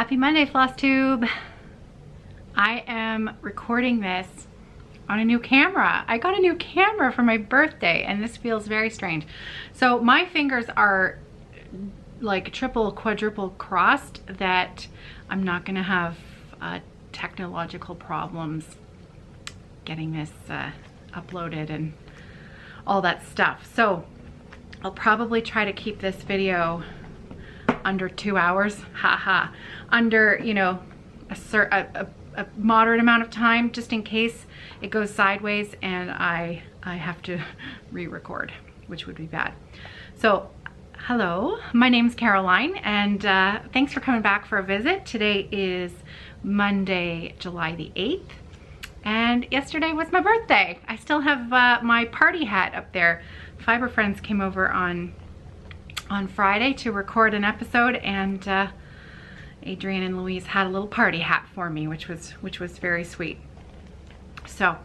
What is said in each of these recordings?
Happy Monday, Flosstube. I am recording this on a new camera. I got a new camera for my birthday and this feels very strange. So my fingers are like triple, quadruple crossed that I'm not gonna have technological problems getting this uploaded and all that stuff. So I'll probably try to keep this video under 2 hours, haha, under, you know, a moderate amount of time, just in case it goes sideways and I have to re-record, which would be bad. So hello, my name's Caroline, and thanks for coming back for a visit. Today is Monday, July the 8th, and yesterday was my birthday. I still have my party hat up there. Fiber Friends came over on Friday to record an episode, and Adrian and Louise had a little party hat for me, which was very sweet. So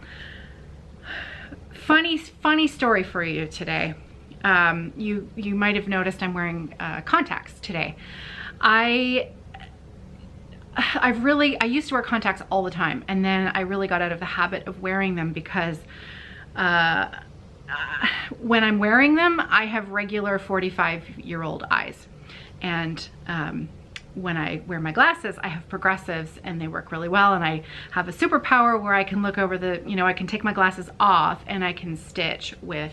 funny story for you today. You might have noticed I'm wearing contacts today. I used to wear contacts all the time, and then I really got out of the habit of wearing them because when I'm wearing them, I have regular 45-year-old eyes, and when I wear my glasses, I have progressives and they work really well, and I have a superpower where I can look over the, you know, I can take my glasses off and I can stitch with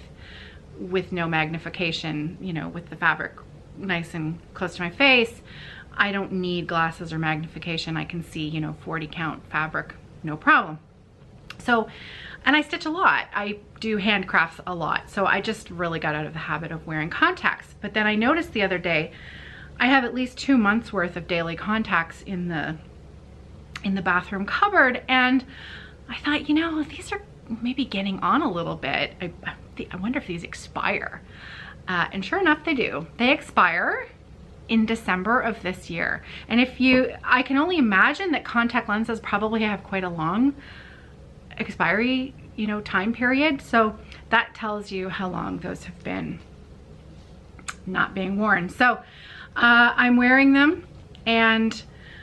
no magnification, you know, with the fabric nice and close to my face. I don't need glasses or magnification. I can see, you know, 40 count fabric, no problem. So, and I stitch a lot. I do handcrafts a lot. So I just really got out of the habit of wearing contacts. But then I noticed the other day, I have at least 2 months worth of daily contacts in the bathroom cupboard. And I thought, you know, these are maybe getting on a little bit. I wonder if these expire. And sure enough, they do. They expire in December of this year. And I can only imagine that contact lenses probably have quite a long expiry, you know, time period. So that tells you how long those have been not being worn. So I'm wearing them, and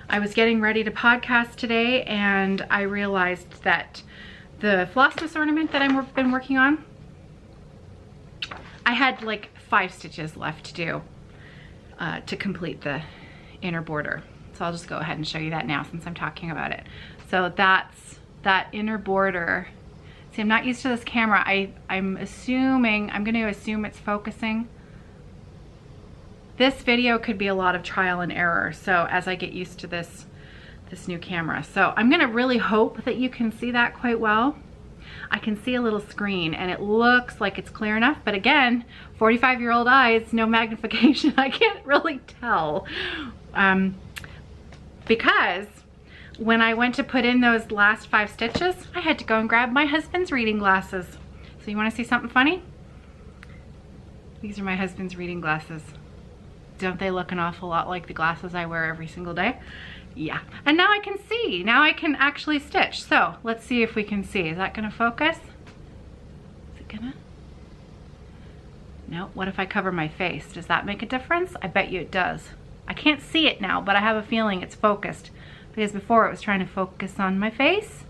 I was getting ready to podcast today, and I realized that the Flosstube ornament that I've been working on, I had like 5 stitches left to do to complete the inner border. So I'll just go ahead and show you that now since I'm talking about it. So that's that inner border. See, I'm not used to this camera. I'm going to assume it's focusing. This video could be a lot of trial and error, so as I get used to this new camera. So I'm gonna really hope that you can see that quite well. I can see a little screen and it looks like it's clear enough, but again, 45-year-old eyes, no magnification, I can't really tell. Because when I went to put in those last 5 stitches, I had to go and grab my husband's reading glasses. So you wanna see something funny? These are my husband's reading glasses. Don't they look an awful lot like the glasses I wear every single day? Yeah. And now I can see. Now I can actually stitch. So let's see if we can see. Is that gonna focus? Is it gonna? No. What if I cover my face? Does that make a difference? I bet you it does. I can't see it now, but I have a feeling it's focused, because before it was trying to focus on my face.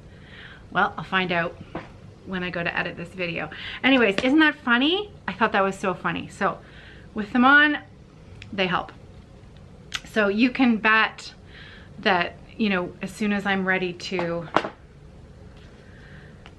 Well, I'll find out when I go to edit this video. Anyways, isn't that funny? I thought that was so funny. So with them on, they help. So you can bet that, you know, as soon as I'm ready to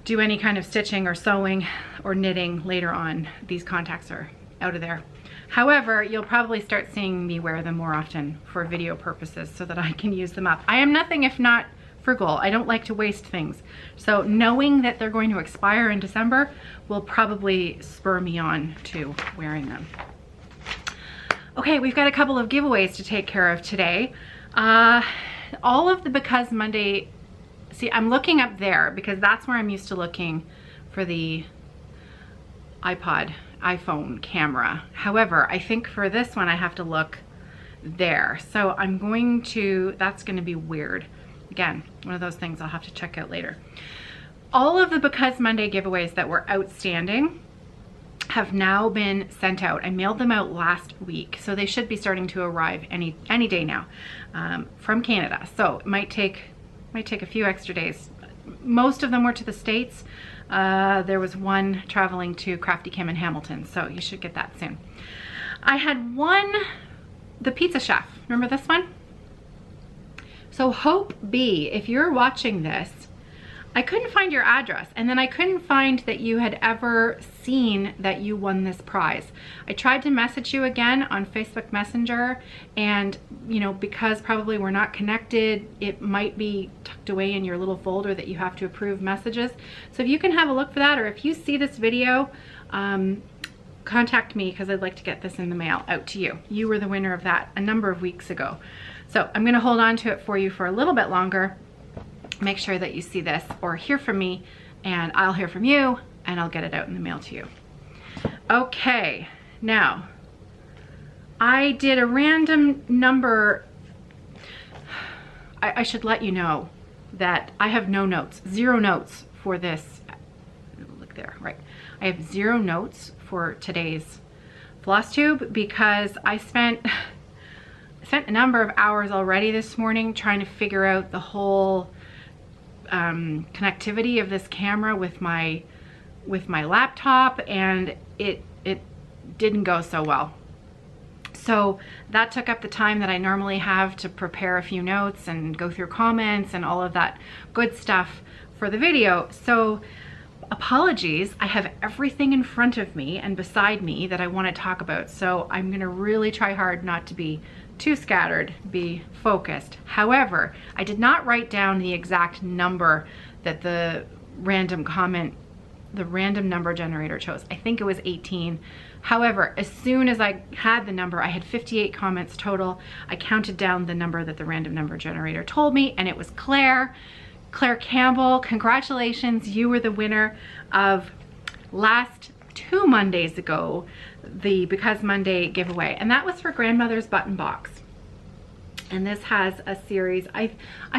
do any kind of stitching or sewing or knitting later on, these contacts are out of there. However, you'll probably start seeing me wear them more often for video purposes so that I can use them up. I am nothing if not frugal. I don't like to waste things. So knowing that they're going to expire in December will probably spur me on to wearing them. Okay, we've got a couple of giveaways to take care of today. All of the Because Monday, see, I'm looking up there because that's where I'm used to looking for the iPhone camera. However, I think for this one I have to look there. So that's gonna be weird. Again, one of those things I'll have to check out later. All of the Because Monday giveaways that were outstanding have now been sent out. I mailed them out last week, so they should be starting to arrive any day now, from Canada. So it might take a few extra days. Most of them were to the States. There was one traveling to Crafty Kim in Hamilton, so you should get that soon. I had one, the Pizza Chef. Remember this one? So Hope B, if you're watching this, I couldn't find your address, and then I couldn't find that you had ever seen that you won this prize. I tried to message you again on Facebook Messenger, and you know, because probably we're not connected, it might be tucked away in your little folder that you have to approve messages. So if you can have a look for that, or if you see this video, contact me, because I'd like to get this in the mail out to you. You were the winner of that a number of weeks ago. So I'm gonna hold on to it for you for a little bit longer. Make sure that you see this or hear from me, and I'll hear from you, and I'll get it out in the mail to you. Okay, now I did a random number. I should let you know that I have no notes, 0 notes for this. Look there, right. I have 0 notes for today's Flosstube because I spent a number of hours already this morning trying to figure out the whole connectivity of this camera with my laptop, and it didn't go so well. So that took up the time that I normally have to prepare a few notes and go through comments and all of that good stuff for the video. So apologies, I have everything in front of me and beside me that I want to talk about, so I'm gonna really try hard not to be too scattered, be focused. However, I did not write down the exact number that the random number generator chose. I think it was 18. However, as soon as I had the number, I had 58 comments total. I counted down the number that the random number generator told me, and it was Claire Campbell. Congratulations, you were the winner of last 2 Mondays ago, the Because Monday giveaway, and that was for Grandmother's Button Box. And this has a series. I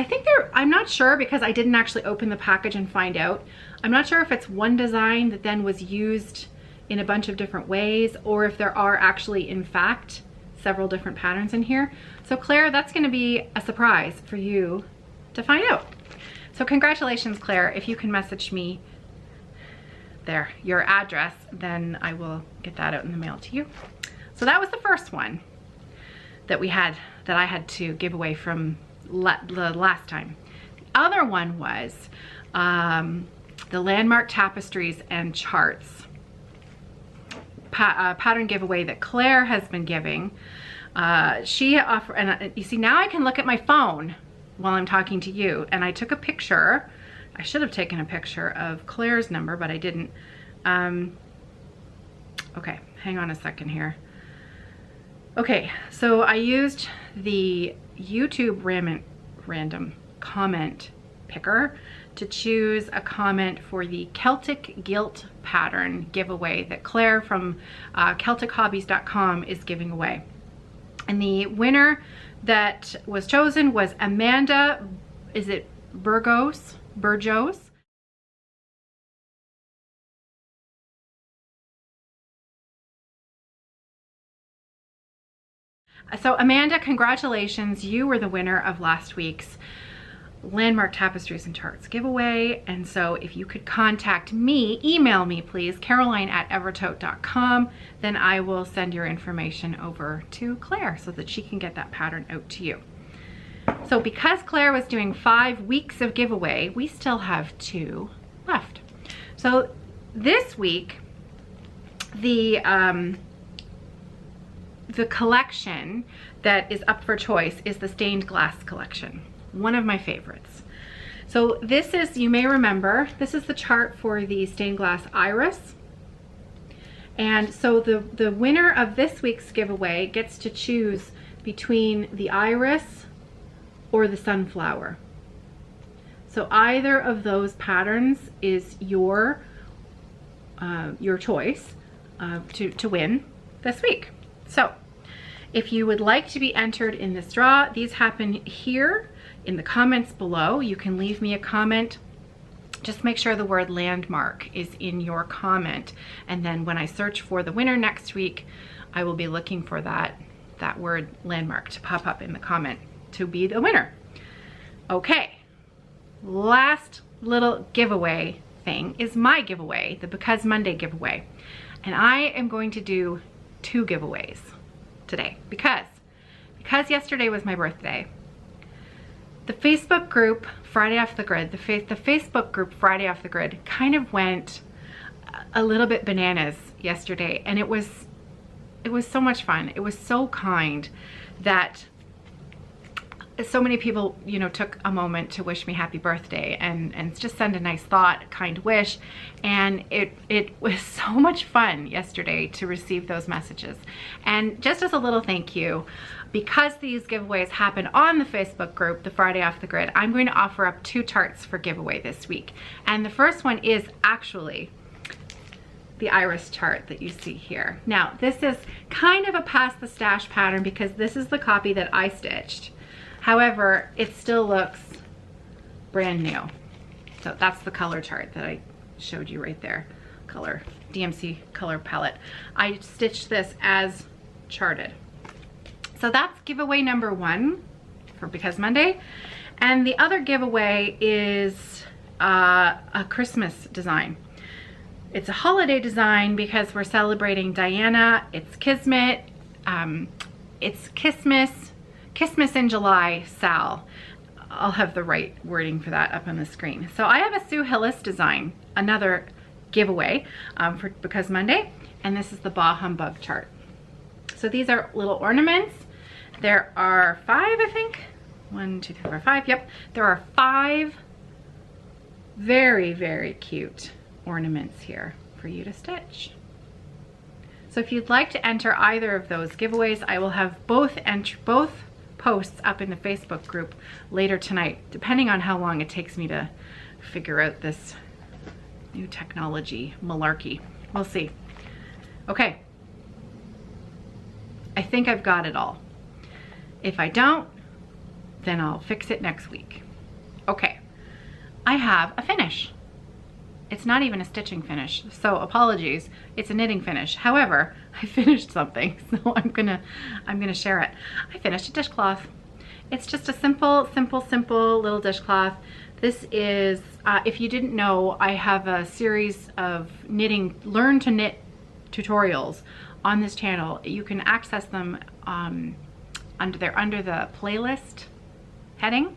think I'm not sure, because I didn't actually open the package and find out. I'm not sure if it's one design that then was used in a bunch of different ways, or if there are actually, in fact, several different patterns in here. So Claire, that's gonna be a surprise for you to find out. So congratulations, Claire. If you can message me there, your address, then I will get that out in the mail to you. So that was the first one that I had to give away from the last time. The other one was the Landmark Tapestries and Charts pattern giveaway that Claire has been giving. She offered, and you see, now I can look at my phone while I'm talking to you, and I took a picture. I should have taken a picture of Claire's number, but I didn't. Okay, hang on a second here. Okay, so I used the YouTube random comment picker to choose a comment for the Celtic Gilt pattern giveaway that Claire from CelticHobbies.com is giving away. And the winner that was chosen was Amanda, is it Burgos? So Amanda, congratulations. You were the winner of last week's Landmark Tapestries and Charts giveaway. And so if you could contact me, email me please, caroline@evertote.com, then I will send your information over to Claire so that she can get that pattern out to you. So because Claire was doing 5 weeks of giveaway, we still have 2 left. So this week, the collection that is up for choice is the stained glass collection, one of my favorites. So this is, you may remember, this is the chart for the stained glass iris. And so the winner of this week's giveaway gets to choose between the iris or the sunflower. So either of those patterns is your choice to win this week. So if you would like to be entered in this draw, these happen here in the comments below. You can leave me a comment just make sure the word landmark is in your comment. And then when I search for the winner next week, I will be looking for that word landmark to pop up in the comment to be the winner. Okay, last little giveaway thing is my giveaway, the Because Monday giveaway. And I am going to do 2 giveaways today because yesterday was my birthday. The Facebook group Friday Off the Grid, the Facebook group Friday Off the Grid kind of went a little bit bananas yesterday, and it was so much fun. It was so kind that so many people, you know, took a moment to wish me happy birthday and just send a nice thought, kind wish. And it was so much fun yesterday to receive those messages. And just as a little thank you, because these giveaways happen on the Facebook group, the Friday Off the Grid, I'm going to offer up 2 tarts for giveaway this week. And the first one is actually the iris chart that you see here. Now, this is kind of a pass the stash pattern because this is the copy that I stitched. However, it still looks brand new. So that's the color chart that I showed you right there. Color, DMC color palette. I stitched this as charted. So that's giveaway number 1 for Because Monday. And the other giveaway is a Christmas design. It's a holiday design because we're celebrating Diana. It's Kismet. It's Christmas in July, Sal. I'll have the right wording for that up on the screen. So I have a Sue Hillis design, another giveaway for Because Monday. And this is the Bah Humbug chart. So these are little ornaments. There are 5, I think. 1, 2, 3, 4, 5. Yep. There are 5 very, very cute ornaments here for you to stitch. So if you'd like to enter either of those giveaways, I will have both posts up in the Facebook group later tonight, depending on how long it takes me to figure out this new technology malarkey. We'll see. Okay. I think I've got it all. If I don't, then I'll fix it next week. Okay, I have a finish. It's not even a stitching finish, so apologies. It's a knitting finish. However, I finished something, so I'm gonna share it. I finished a dishcloth. It's just a simple little dishcloth. This is, if you didn't know, I have a series of knitting, learn to knit tutorials on this channel. You can access them under the playlist heading.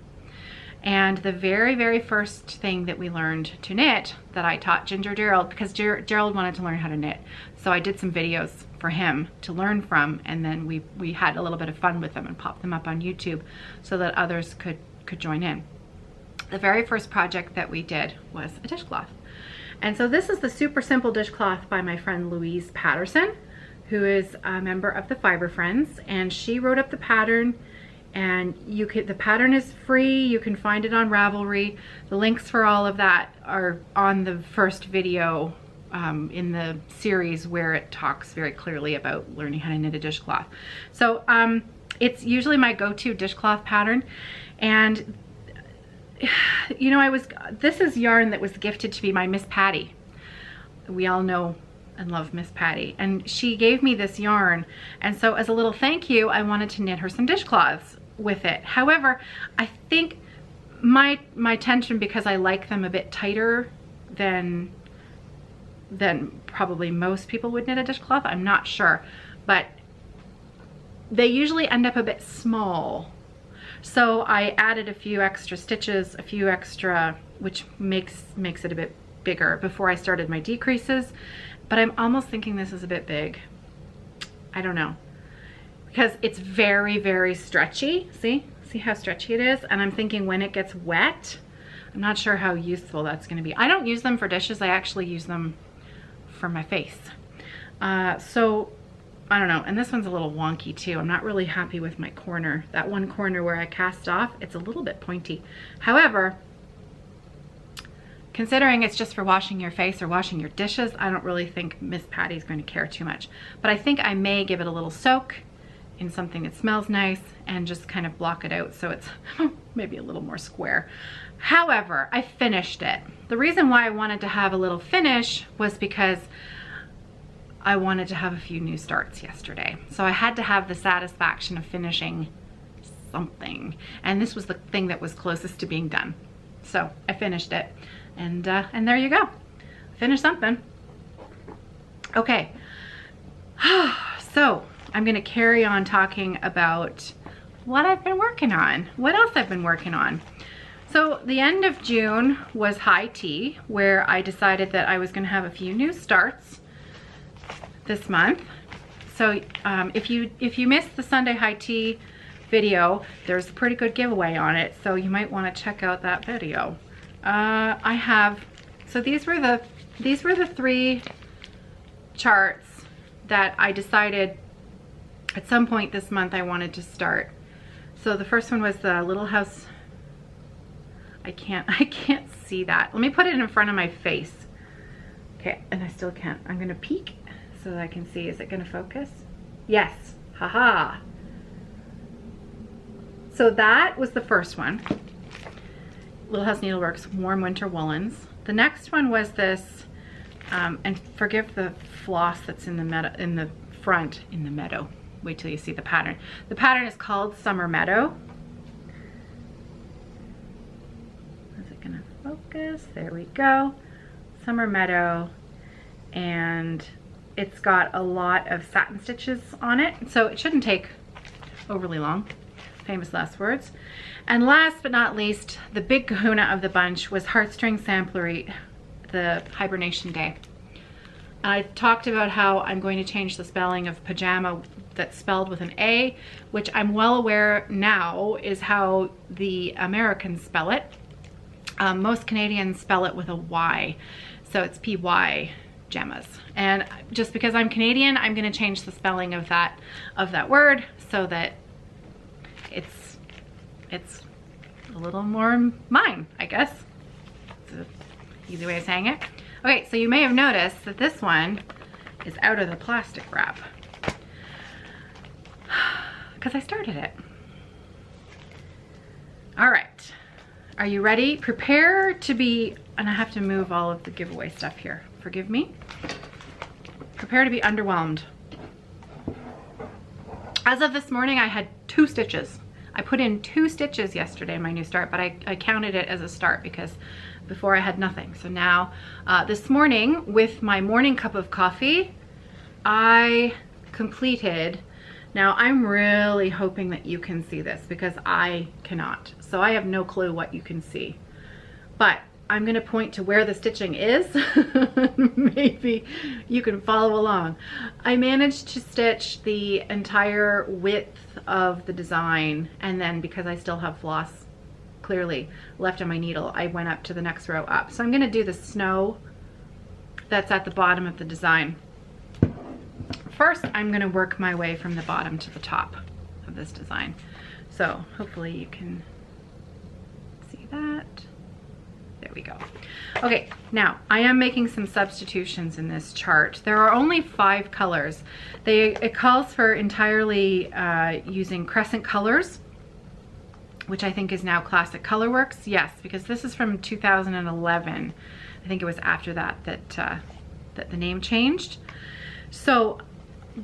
And the very, very first thing that we learned to knit that I taught Ginger Gerald, because Gerald wanted to learn how to knit. So I did some videos for him to learn from, and then we had a little bit of fun with them and popped them up on YouTube so that others could join in. The very first project that we did was a dishcloth. And so this is the super simple dishcloth by my friend Louise Patterson, who is a member of the Fiber Friends, and she wrote up the pattern. And the pattern is free. You can find it on Ravelry. The links for all of that are on the first video in the series where it talks very clearly about learning how to knit a dishcloth. So it's usually my go-to dishcloth pattern. And you know, this is yarn that was gifted to me by Miss Patty. We all know and love Miss Patty, and she gave me this yarn, and so as a little thank you, I wanted to knit her some dishcloths with it. However, I think my tension, because I like them a bit tighter than probably most people would knit a dishcloth, I'm not sure, but they usually end up a bit small. So I added a few extra stitches, which makes it a bit bigger before I started my decreases. But I'm almost thinking this is a bit big. I don't know. Because it's very, very stretchy. See how stretchy it is? And I'm thinking when it gets wet, I'm not sure how useful that's gonna be. I don't use them for dishes. I actually use them for my face. So I don't know. And this one's a little wonky too. I'm not really happy with my corner. That one corner where I cast off, it's a little bit pointy. However, considering it's just for washing your face or washing your dishes, I don't really think Miss Patty's going to care too much. But I think I may give it a little soak in something that smells nice and just kind of block it out so it's maybe a little more square. However, I finished it. The reason why I wanted to have a little finish was because I wanted to have a few new starts yesterday. So I had to have the satisfaction of finishing something. And this was the thing that was closest to being done. So I finished it. And there you go. Finished something. Okay. So I'm gonna carry on talking about what I've been working on. What else I've been working on. So the end of June was high tea, where I decided that I was gonna have a few new starts this month. So if you missed the Sunday high tea video, there's a pretty good giveaway on it, so you might want to check out that video. So these were the 3 charts that I decided at some point this month I wanted to start. So the first one was the little house. I can't see that. Let me put it in front of my face. Okay, and I still can't. I'm gonna peek so that I can see. Is it gonna focus? Yes, haha. So that was the first one. Little House Needleworks Warm Winter Woolens. The next one was this, and forgive the floss that's in the front in the meadow. Wait till you see the pattern. The pattern is called Summer Meadow. Is it gonna focus? There we go. Summer Meadow, and it's got a lot of satin stitches on it, so it shouldn't take overly long. Famous last words. And last but not least, the big kahuna of the bunch was Heartstring Samplery, the Hibernation Day. I talked about how I'm going to change the spelling of pajama that's spelled with an A, which I'm well aware now is how the Americans spell it. Most Canadians spell it with a Y, so it's P-Y jammas. And just because I'm Canadian, I'm going to change the spelling of that word so that it's a little more mine, I guess. It's an easy way of saying it. Okay, so you may have noticed that this one is out of the plastic wrap because I started it. All right, are you ready? Prepare to be, and I have to move all of the giveaway stuff here. Forgive me. Prepare to be underwhelmed. As of this morning, I had 2 stitches. I put in 2 stitches yesterday in my new start, but I counted it as a start because before I had nothing. So now, this morning, with my morning cup of coffee, I completed. Now I'm really hoping that you can see this because I cannot. So I have no clue what you can see. But I'm gonna point to where the stitching is. Maybe you can follow along. I managed to stitch the entire width of the design, and then because I still have floss clearly left on my needle, I went up to the next row up. So I'm gonna do the snow that's at the bottom of the design. First, I'm gonna work my way from the bottom to the top of this design. So hopefully you can see that. There we go. Okay, now I am making some substitutions in this chart. There are only 5 colors. It calls for entirely using crescent colors, which I think is now Classic Colorworks. Yes, because this is from 2011. I think it was after that the name changed. So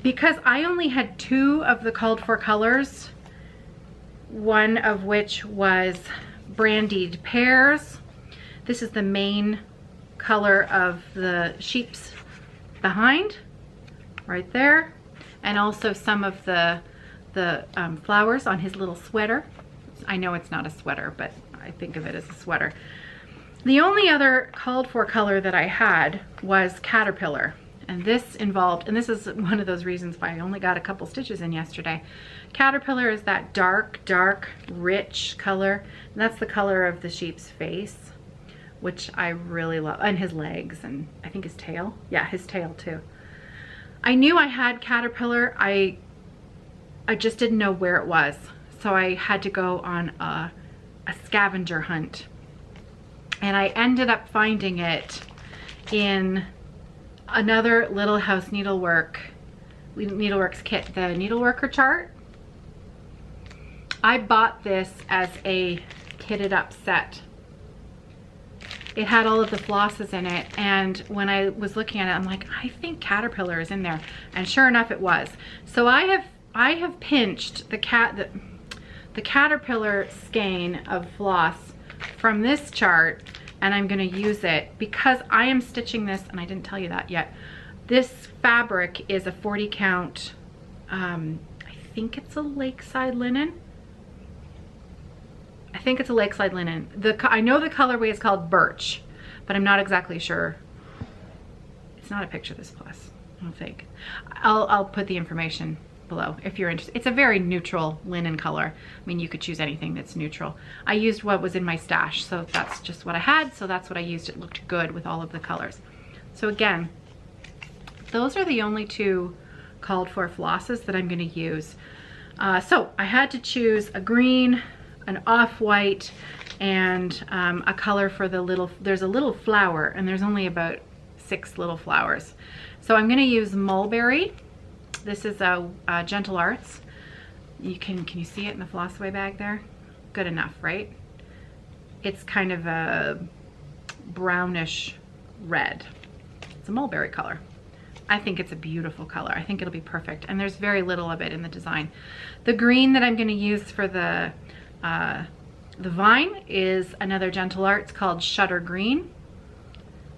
because I only had 2 of the called for colors, one of which was Brandied Pears. This is the main color of the sheep's behind, right there. And also some of the flowers on his little sweater. I know it's not a sweater, but I think of it as a sweater. The only other called for color that I had was Caterpillar. And this involved, and this is one of those reasons why I only got a couple stitches in yesterday. Caterpillar is that dark, rich color. And that's the color of the sheep's face, which I really love, and his legs, and I think his tail. Yeah, his tail too. I knew I had Caterpillar. I just didn't know where it was. So I had to go on a scavenger hunt. And I ended up finding it in another Little House Needleworks kit, the Needleworker chart. I bought this as a kitted up set. It had all of the flosses in it, and when I was looking at it, I'm like, I think caterpillar is in there, and sure enough it was. So I have pinched the caterpillar skein of floss from this chart, and I'm going to use it because I am stitching this, and I didn't tell you that yet. This fabric is a 40 count, I think it's a Lakeside linen. I think it's a Lakeside linen. I know the colorway is called Birch, but I'm not exactly sure. It's not a picture of this plus, I don't think. I'll put the information below if you're interested. It's a very neutral linen color. I mean, you could choose anything that's neutral. I used what was in my stash, so that's just what I had, so that's what I used. It looked good with all of the colors. So again, those are the only two called for flosses that I'm going to use. So I had to choose a green, an off-white, and a color for the little, there's a little flower, and there's only about 6 little flowers. So I'm going to use mulberry. This is a Gentle Arts. Can you see it in the Flossaway bag there? Good enough, right? It's kind of a brownish red. It's a mulberry color. I think it's a beautiful color. I think it'll be perfect, and there's very little of it in the design. The green that I'm going to use for the vine is another Gentle Arts called Shutter Green,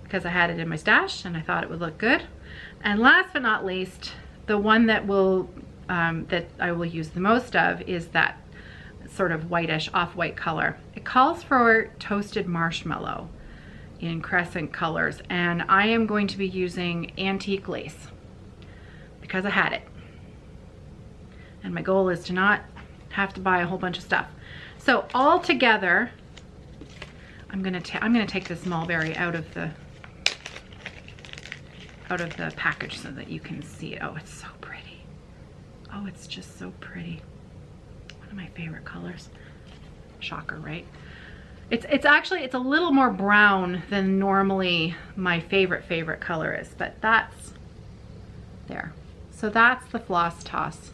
because I had it in my stash and I thought it would look good. And last but not least, the one that I will use the most of is that sort of whitish off-white color. It calls for Toasted Marshmallow in crescent colors, and I am going to be using antique lace because I had it. And my goal is to not have to buy a whole bunch of stuff. So all together, I'm gonna take this mulberry out of the package so that you can see it. Oh, it's so pretty. Oh, it's just so pretty. One of my favorite colors. Shocker, right? It's actually, it's a little more brown than normally my favorite color is, but that's there. So that's the floss toss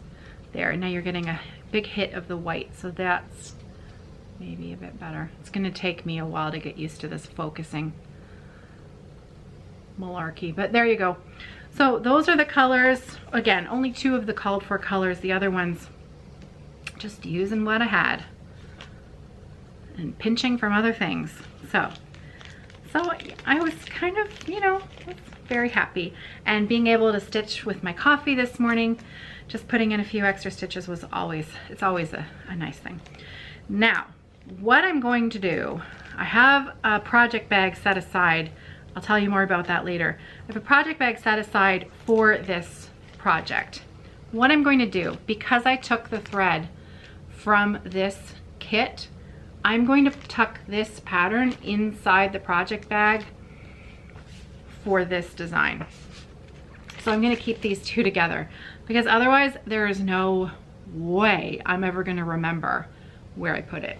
there. And now you're getting a big hit of the white, so that's maybe a bit better. It's gonna take me a while to get used to this focusing malarkey, but there you go. So those are the colors. Again, only 2 of the called for colors. The other ones, just using what I had and pinching from other things. So I was kind of, you know, very happy. And being able to stitch with my coffee this morning, just putting in a few extra stitches was always, it's always a nice thing. Now, what I'm going to do, I have a project bag set aside. I'll tell you more about that later. I have a project bag set aside for this project. What I'm going to do, because I took the thread from this kit, I'm going to tuck this pattern inside the project bag for this design. So I'm going to keep these 2 together, because otherwise there is no way I'm ever going to remember where I put it.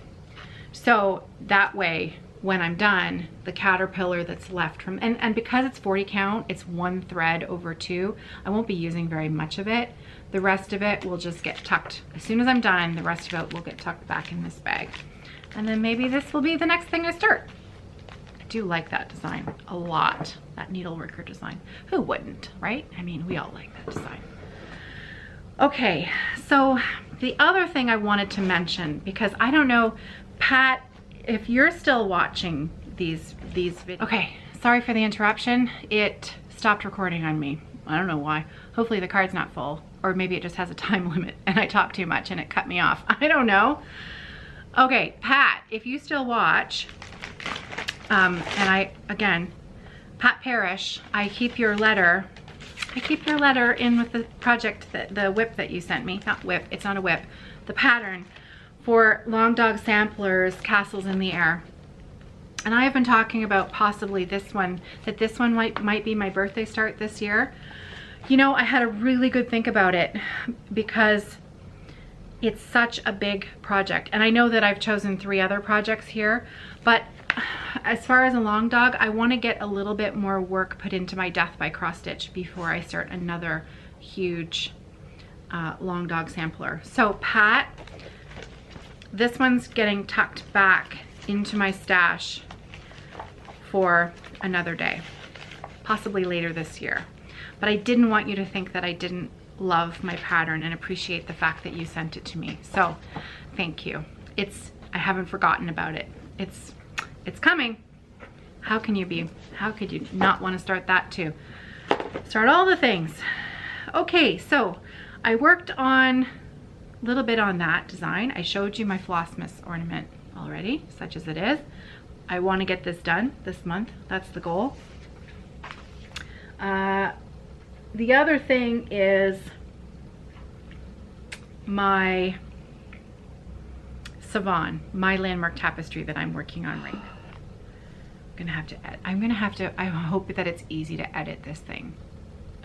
So that way, when I'm done, the caterpillar that's left from, and because it's 40 count, it's 1 thread over 2. I won't be using very much of it. The rest of it will just get tucked. As soon as I'm done, the rest of it will get tucked back in this bag. And then maybe this will be the next thing I start. I do like that design a lot, that needleworker design. Who wouldn't, right? I mean, we all like that design. Okay, so the other thing I wanted to mention, because I don't know, Pat, if you're still watching these videos. Okay, sorry for the interruption. It stopped recording on me. I don't know why. Hopefully the card's not full, or maybe it just has a time limit and I talk too much and it cut me off. I don't know. Okay, Pat, if you still watch, and again, Pat Parrish, I keep your letter in with the project, the whip that you sent me. Not whip, it's not a whip. The pattern for Long Dog Samplers, Castles in the Air. And I have been talking about possibly this one, that this one might be my birthday start this year. You know, I had a really good think about it because it's such a big project. And I know that I've chosen 3 other projects here, but as far as a long dog, I want to get a little bit more work put into my Death by Cross Stitch before I start another huge long dog sampler. So Pat, this one's getting tucked back into my stash for another day, possibly later this year. But I didn't want you to think that I didn't love my pattern and appreciate the fact that you sent it to me. So thank you. I haven't forgotten about it. It's coming. How could you not want to start that too? Start all the things. Okay, so I worked on a little bit on that design. I showed you my Flossmas ornament already, such as it is. I want to get this done this month. That's the goal. The other thing is my Savon, my landmark tapestry that I'm working on right now. I hope that it's easy to edit this thing.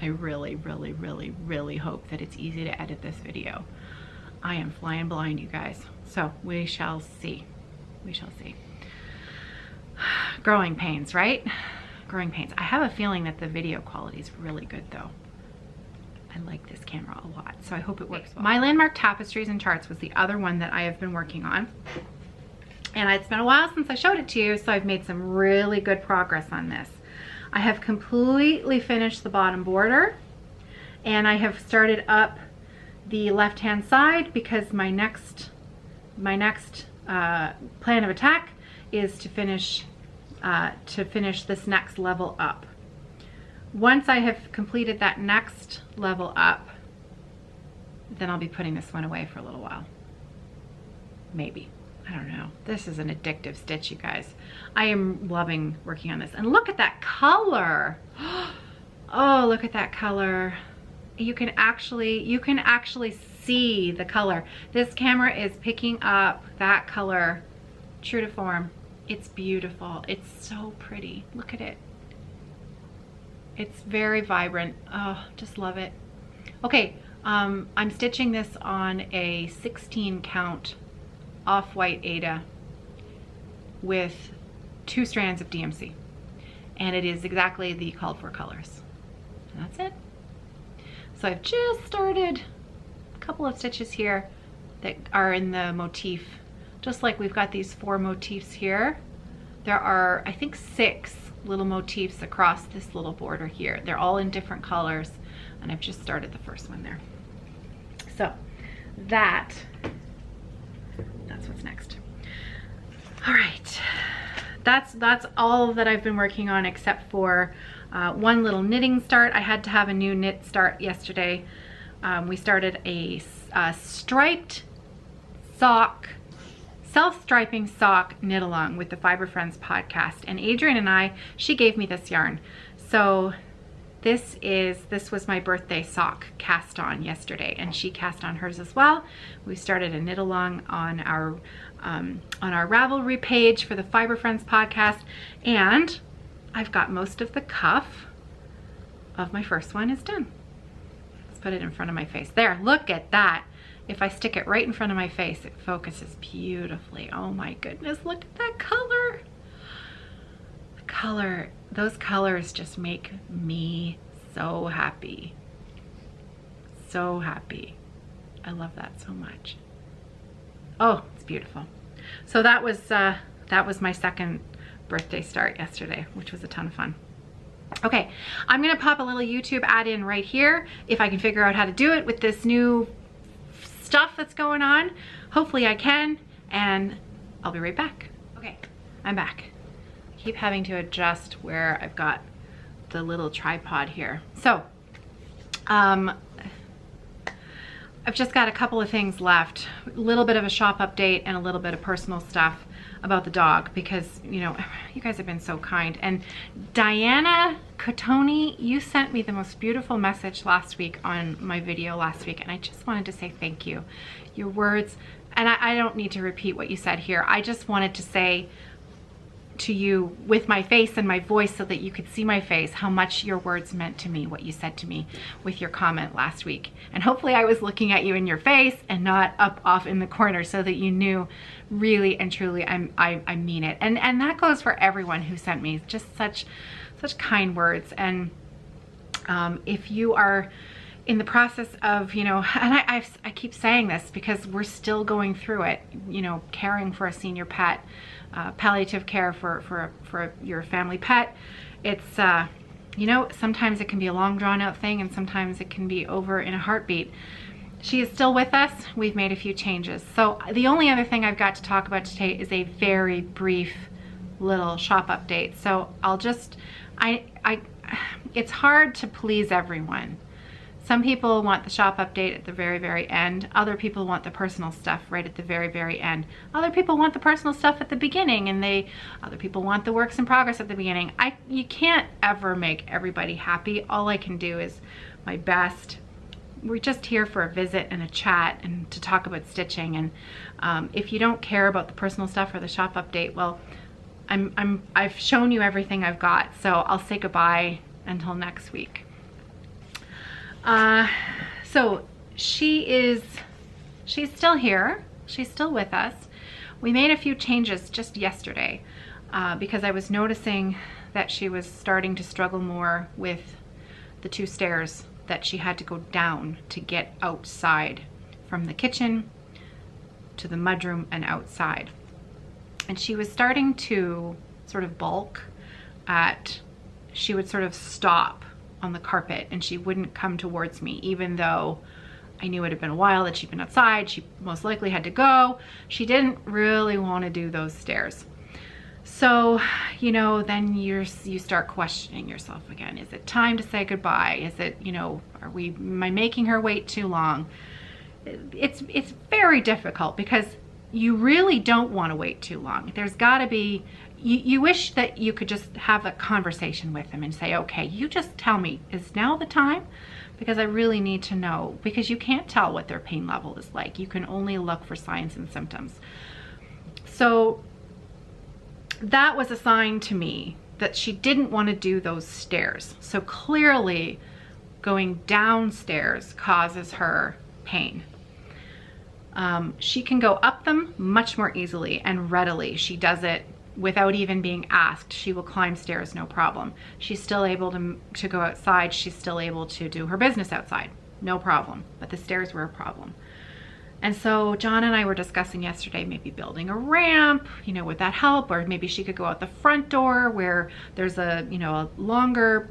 I really, really, really, really hope that it's easy to edit this video. I am flying blind, you guys. So we shall see. We shall see. Growing pains, right? Growing pains. I have a feeling that the video quality is really good though. I like this camera a lot, so I hope it works well. My landmark tapestries and charts was the other one that I have been working on. And it's been a while since I showed it to you, so I've made some really good progress on this. I have completely finished the bottom border, and I have started up the left-hand side because my next plan of attack is to finish this next level up. Once I have completed that next level up, then I'll be putting this one away for a little while. Maybe. I don't know. This is an addictive stitch, you guys. I am loving working on this. And look at that color. Oh, look at that color. You can actually see the color. This camera is picking up that color true to form. It's beautiful. It's so pretty. Look at it. It's very vibrant. Oh, just love it. Okay, I'm stitching this on a 16 count off-white Aida with 2 strands of DMC. And it is exactly the called for colors. And that's it. So I've just started a couple of stitches here that are in the motif. Just like we've got these 4 motifs here, there are, I think, 6 little motifs across this little border here. They're all in different colors, and I've just started the first one there. So that's what's next. All right, that's all that I've been working on except for one little knitting start. I had to have a new knit start yesterday. We started a striped sock, self-striping sock knit along with the Fiber Friends podcast, and Adrienne and I, she gave me this yarn. So this was my birthday sock cast on yesterday, and she cast on hers as well. We started a knit along on our Ravelry page for the Fiber Friends podcast, and I've got most of the cuff of my first one is done. Let's put it in front of my face. There, look at that. If I stick it right in front of my face, it focuses beautifully. Oh my goodness, look at that color. The color, those colors just make me so happy. So happy. I love that so much. Oh, it's beautiful. So that was my second birthday start yesterday, which was a ton of fun. Okay, I'm gonna pop a little YouTube ad in right here if I can figure out how to do it with this new stuff that's going on. Hopefully I can, and I'll be right back. Okay, I'm back. I keep having to adjust where I've got the little tripod here. So, I've just got a couple of things left. A little bit of a shop update and a little bit of personal stuff about the dog because, you know, you guys have been so kind. And Diana Cotoni, you sent me the most beautiful message last week on my video last week, and I just wanted to say thank you. Your words, and I don't need to repeat what you said here. I just wanted to say to you with my face and my voice so that you could see my face how much your words meant to me, what you said to me with your comment last week. And hopefully I was looking at you in your face and not up off in the corner so that you knew really and truly I mean it. And that goes for everyone who sent me just such kind words. And if in the process of, you know, and I keep saying this because we're still going through it, you know, caring for a senior pet, palliative care for your family pet. It's, you know, sometimes it can be a long drawn out thing and sometimes it can be over in a heartbeat. She is still with us. We've made a few changes. So the only other thing I've got to talk about today is a very brief little shop update. So I'll just, it's hard to please everyone. Some people want the shop update at the very, very end. Other people want the personal stuff right at the very, very end. Other people want the personal stuff at the beginning, and other people want the works in progress at the beginning. You can't ever make everybody happy. All I can do is my best. We're just here for a visit and a chat and to talk about stitching. And if you don't care about the personal stuff or the shop update, well, I've shown you everything I've got. So I'll say goodbye until next week. So she's still here. She's still with us. We made a few changes just yesterday because I was noticing that she was starting to struggle more with the 2 stairs that she had to go down to get outside from the kitchen to the mudroom and outside. And she was starting to sort of balk she would sort of stop on the carpet and she wouldn't come towards me, even though I knew it had been a while that she'd been outside. She most likely had to go. She didn't really want to do those stairs. So, you know, then you start questioning yourself again. Is it time to say goodbye? Is it, you know, am I making her wait too long? It's very difficult because you really don't want to wait too long. There's got to be, you wish that you could just have a conversation with them and say, okay, you just tell me, is now the time? Because I really need to know, because you can't tell what their pain level is like. You can only look for signs and symptoms. So that was a sign to me that she didn't want to do those stairs. So clearly going downstairs causes her pain. She can go up them much more easily and readily. She does it without even being asked. She will climb stairs, no problem. She's still able to go outside. She's still able to do her business outside, no problem. But the stairs were a problem. And so John and I were discussing yesterday, maybe building a ramp, you know, would that help? Or maybe she could go out the front door where there's a, you know, a longer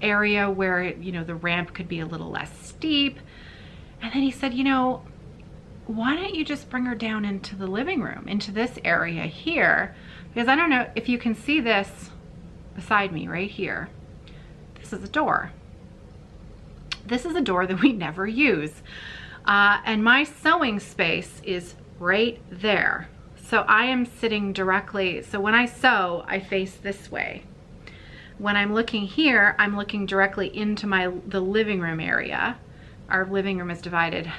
area where, you know, the ramp could be a little less steep. And then he said, you know, why don't you just bring her down into the living room, into this area here? Because I don't know if you can see this beside me right here. This is a door. This is a door that we never use. And my sewing space is right there. So I am sitting directly, so when I sew, I face this way. When I'm looking here, I'm looking directly into the living room area. Our living room is divided.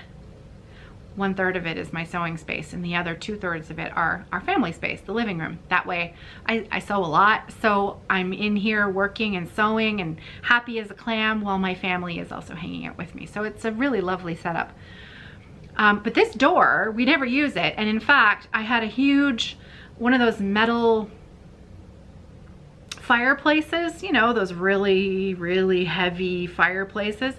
1/3 of it is my sewing space and the other 2/3 of it are our family space, the living room. That way I sew a lot, so I'm in here working and sewing and happy as a clam while my family is also hanging out with me. So it's a really lovely setup. But this door, we never use it. And in fact, I had a huge, one of those metal fireplaces, you know, those really, really heavy fireplaces.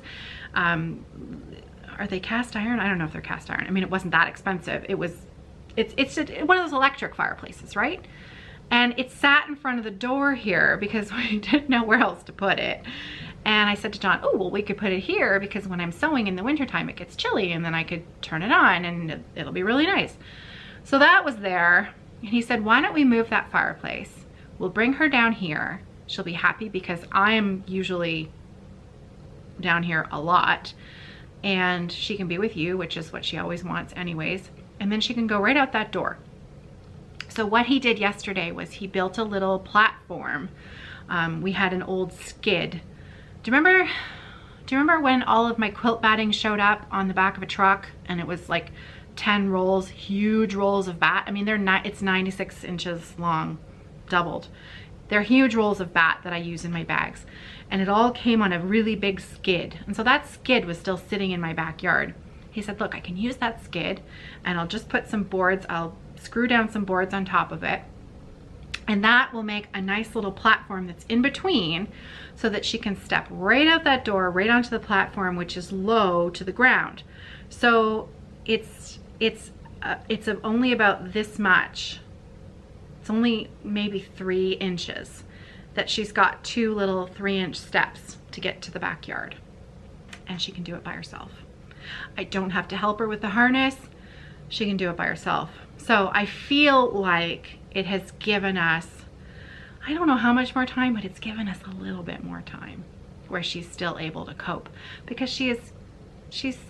Are they cast iron? I don't know if they're cast iron. I mean, it wasn't that expensive. It's one of those electric fireplaces, right? And it sat in front of the door here because we didn't know where else to put it. And I said to John, oh, well, we could put it here because when I'm sewing in the wintertime, it gets chilly and then I could turn it on and it'll be really nice. So that was there. And he said, why don't we move that fireplace? We'll bring her down here. She'll be happy because I am usually down here a lot. And she can be with you, which is what she always wants anyways. And then she can go right out that door. So what he did yesterday was he built a little platform. We had an old skid. Do you remember when all of my quilt batting showed up on the back of a truck and it was like 10 rolls, huge rolls of bat? I mean, it's 96 inches long, doubled. They're huge rolls of bat that I use in my bags. And it all came on a really big skid. And so that skid was still sitting in my backyard. He said, look, I can use that skid and I'll just put some boards, I'll screw down some boards on top of it And that will make a nice little platform that's in between so that she can step right out that door, right onto the platform, which is low to the ground. So it's only about this much. It's only maybe 3 inches that she's got 2 little 3-inch steps to get to the backyard. And she can do it by herself. I don't have to help her with the harness. She can do it by herself. So I feel like it has given us, I don't know how much more time, but it's given us a little bit more time where she's still able to cope, because she's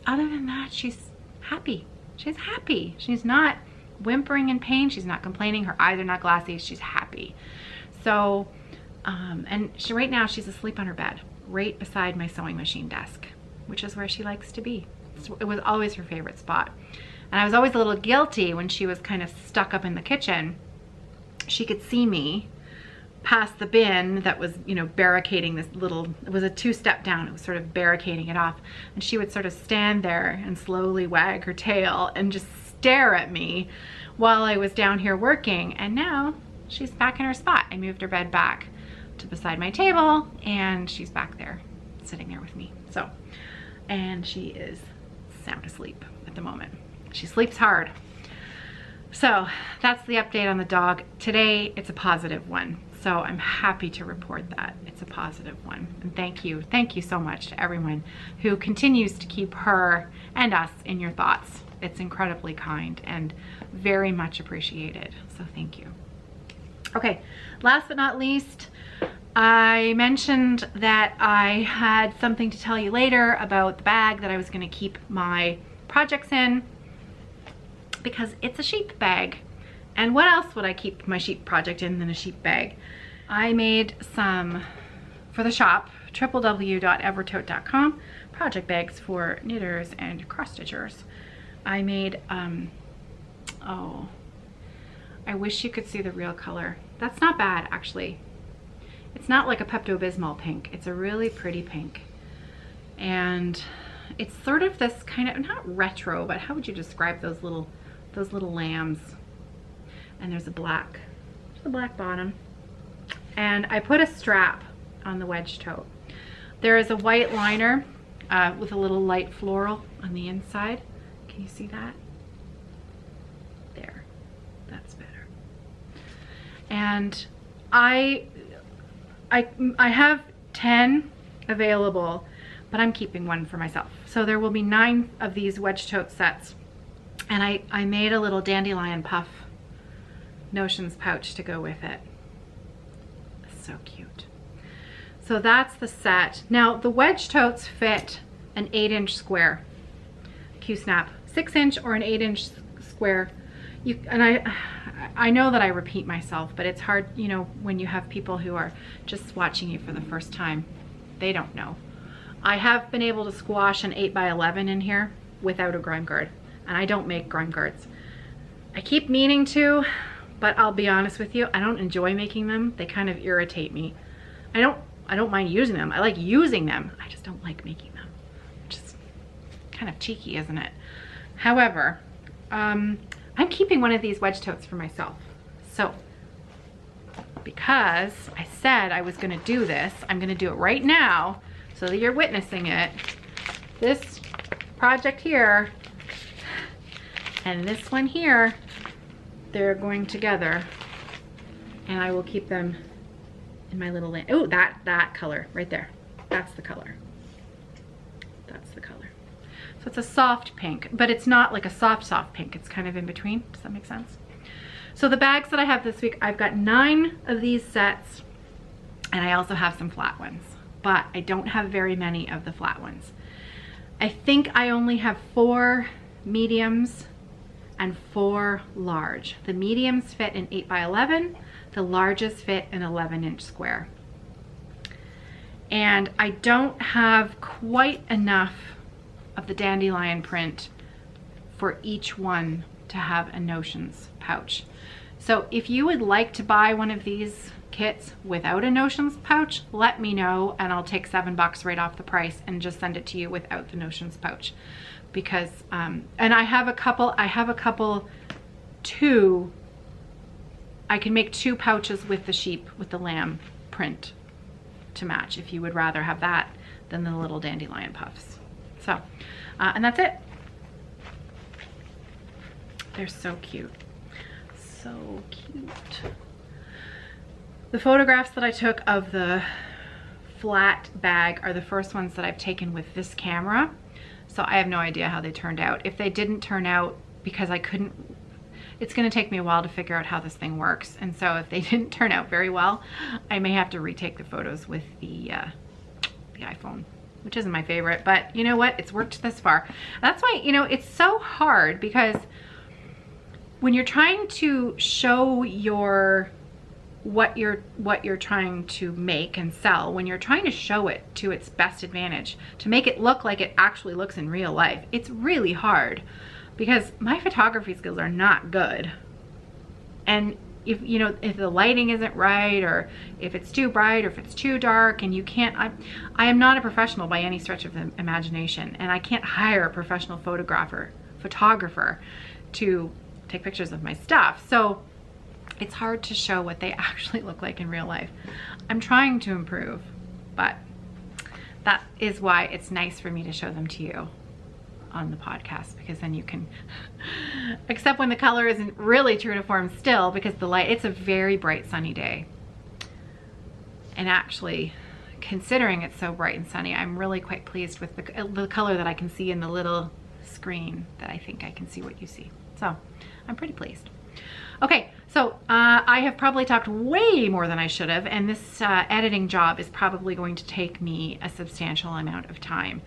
other than that, she's happy. She's happy. She's not whimpering in pain. She's not complaining. Her eyes are not glassy. She's happy. So, and right now she's asleep on her bed, right beside my sewing machine desk, which is where she likes to be. It was always her favorite spot. And I was always a little guilty when she was kind of stuck up in the kitchen. She could see me past the bin that was, you know, barricading this little, it was a 2-step down. It was sort of barricading it off. And she would sort of stand there and slowly wag her tail and just stare at me while I was down here working. And now she's back in her spot. I moved her bed back to beside my table and she's back there sitting there with me. So, and she is sound asleep at the moment. She sleeps hard. So that's the update on the dog. Today, it's a positive one. So I'm happy to report that it's a positive one. And thank you so much to everyone who continues to keep her and us in your thoughts. It's incredibly kind and very much appreciated. So thank you. Okay, last but not least, I mentioned that I had something to tell you later about the bag that I was going to keep my projects in, because it's a sheep bag. And what else would I keep my sheep project in than a sheep bag? I made some for the shop, www.evertote.com, project bags for knitters and cross stitchers. I made, oh, I wish you could see the real color. That's not bad, actually. It's not like a Pepto-Bismol pink. It's a really pretty pink. And it's sort of this kind of, not retro, but how would you describe those little lambs? And there's a black bottom. And I put a strap on the wedge tote. There is a white liner with a little light floral on the inside. Can you see that? There, that's better. And I have 10 available, but I'm keeping one for myself. So there will be 9 of these wedge tote sets. And I made a little dandelion puff notions pouch to go with it. So cute. So that's the set. Now the wedge totes fit an 8-inch square Q-snap, 6-inch or an 8-inch square. And I know that I repeat myself, but it's hard, you know, when you have people who are just watching you for the first time. They don't know. I have been able to squash an 8x11 in here without a grime guard, and I don't make grime guards. I keep meaning to, but I'll be honest with you, I don't enjoy making them. They kind of irritate me. I don't mind using them. I like using them. I just don't like making them. Which is kind of cheeky, isn't it? However, I'm keeping one of these wedge totes for myself. So, because I said I was gonna do this, I'm gonna do it right now so that you're witnessing it. This project here and this one here, they're going together, and I will keep them in my little lamp. Oh, that color right there. That's the color. That's the color. So it's a soft pink, but it's not like a soft pink. It's kind of in between. Does that make sense? So the bags that I have this week, I've got 9 of these sets, and I also have some flat ones, but I don't have very many of the flat ones. I think I only have 4 mediums and 4 large. The mediums fit in 8x11, the largest fit in 11-inch square. And I don't have quite enough of the dandelion print for each one to have a notions pouch. So if you would like to buy one of these kits without a notions pouch, let me know and I'll take $7 right off the price and just send it to you without the notions pouch. Because and I have a couple 2 I can make 2 pouches with the sheep, with the lamb print to match, if you would rather have that than the little dandelion puffs. So, and that's it. They're so cute. So cute. The photographs that I took of the flat bag are the first ones that I've taken with this camera. So I have no idea how they turned out. If they didn't turn out because I couldn't, it's gonna take me a while to figure out how this thing works. And so if they didn't turn out very well, I may have to retake the photos with the iPhone, which isn't my favorite, but you know what? It's worked this far. That's why, you know, it's so hard because when you're trying to show what you're trying to make and sell, when you're trying to show it to its best advantage, to make it look like it actually looks in real life, it's really hard because my photography skills are not good. And if, you know, if the lighting isn't right, or if it's too bright, or if it's too dark, and you can't, I am not a professional by any stretch of the imagination, and I can't hire a professional photographer to take pictures of my stuff. So it's hard to show what they actually look like in real life. I'm trying to improve, but that is why it's nice for me to show them to you on the podcast, because then you can, except when the color isn't really true to form still, because the light, it's a very bright sunny day. And actually, considering it's so bright and sunny, I'm really quite pleased with the color that I can see in the little screen, that I think I can see what you see. So I'm pretty pleased. Okay, so I have probably talked way more than I should have, and this editing job is probably going to take me a substantial amount of time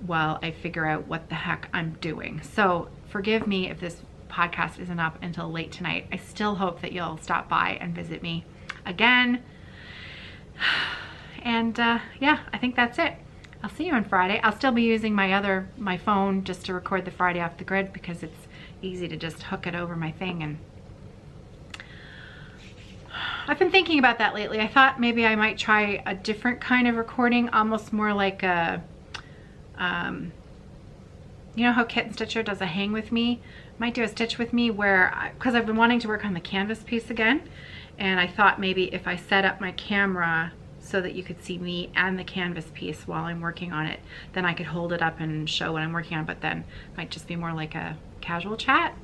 while I figure out what the heck I'm doing. So forgive me if this podcast isn't up until late tonight. I still hope that you'll stop by and visit me again. And yeah, I think that's it. I'll see you on Friday. I'll still be using my phone just to record the Friday off the grid, because it's easy to just hook it over my thing. And I've been thinking about that lately. I thought maybe I might try a different kind of recording, almost more like a, you know how Kit Stitcher does a hang with me? Might do a stitch with me, where, because I've been wanting to work on the canvas piece again, and I thought maybe if I set up my camera so that you could see me and the canvas piece while I'm working on it, then I could hold it up and show what I'm working on, but then it might just be more like a casual chat.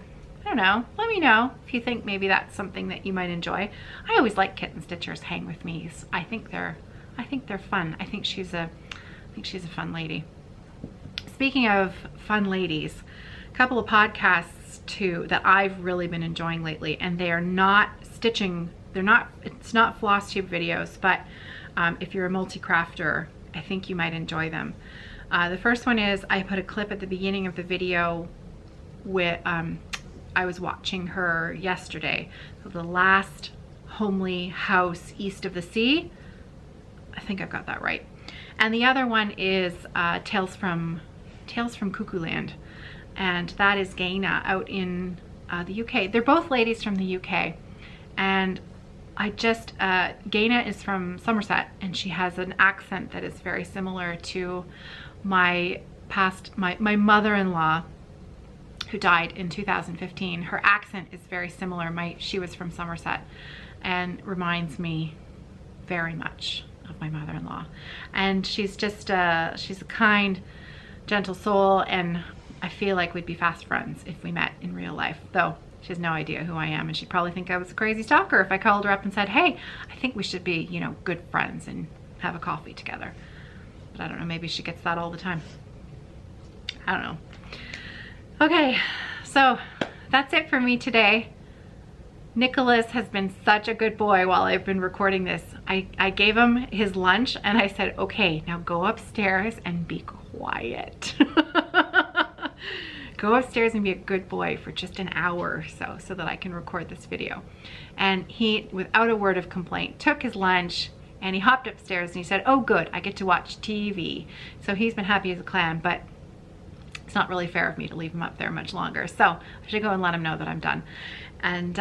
I don't know. Let me know if you think maybe that's something that you might enjoy. I always like Kit Stitcher's hang with me's. I think they're fun. I think she's a fun lady. Speaking of fun ladies, a couple of podcasts too that I've really been enjoying lately, and they are not stitching. It's not Flosstube videos, but if you're a multi-crafter, I think you might enjoy them. The first one is, I put a clip at the beginning of the video with, I was watching her yesterday, The Last Homely House East of the Sea. I think I've got that right. And the other one is Tales from Cuckoo Land, and that is Gaina out in the UK. They're both ladies from the UK, and I just, Gaina is from Somerset, and she has an accent that is very similar to my mother-in-law, who died in 2015. Her accent is very similar. She was from Somerset, and reminds me very much of my mother-in-law. And she's just, she's a kind, gentle soul, and I feel like we'd be fast friends if we met in real life, though she has no idea who I am, and she'd probably think I was a crazy stalker if I called her up and said, hey, I think we should be, you know, good friends and have a coffee together. But I don't know, maybe she gets that all the time. I don't know. Okay, so that's it for me today. Nicholas has been such a good boy while I've been recording this. I gave him his lunch, and I said, okay, now go upstairs and be quiet. Go upstairs and be a good boy for just an hour or so that I can record this video. And he, without a word of complaint, took his lunch and he hopped upstairs and he said, oh good, I get to watch TV. So he's been happy as a clam, but it's not really fair of me to leave him up there much longer. So I should go and let him know that I'm done. And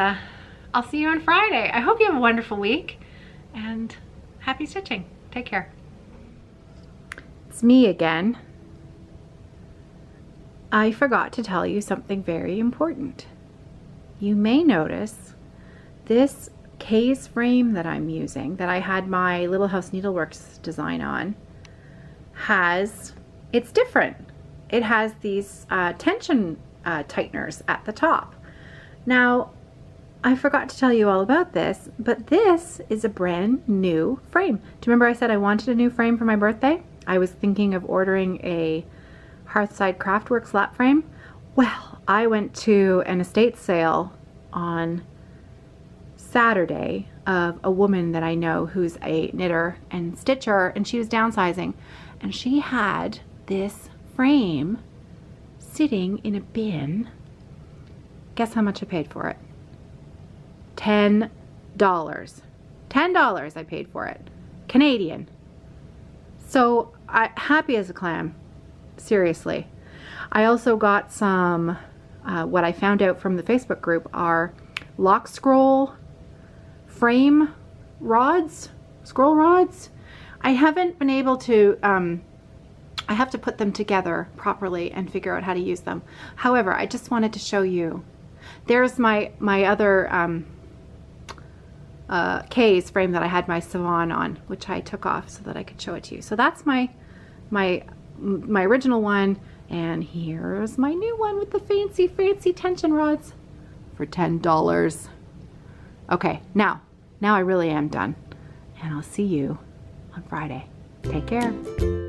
I'll see you on Friday. I hope you have a wonderful week, and happy stitching. Take care. It's me again. I forgot to tell you something very important. You may notice this case frame that I'm using, that I had my Little House Needleworks design on, it's different. It has these tension tighteners at the top. Now, I forgot to tell you all about this, but this is a brand new frame. Do you remember I said I wanted a new frame for my birthday? I was thinking of ordering a Hearthside Craftworks lap frame. Well, I went to an estate sale on Saturday of a woman that I know who's a knitter and stitcher, and she was downsizing, and she had this frame sitting in a bin. Guess how much I paid for it? $10. $10 I paid for it. Canadian. So happy as a clam. Seriously. I also got some, what I found out from the Facebook group are lock scroll frame rods, scroll rods. I haven't been able to, I have to put them together properly and figure out how to use them. However, I just wanted to show you. There's my other case frame that I had my Savon on, which I took off so that I could show it to you. So that's my original one, and here's my new one with the fancy tension rods for $10. Okay, now I really am done, and I'll see you on Friday. Take care.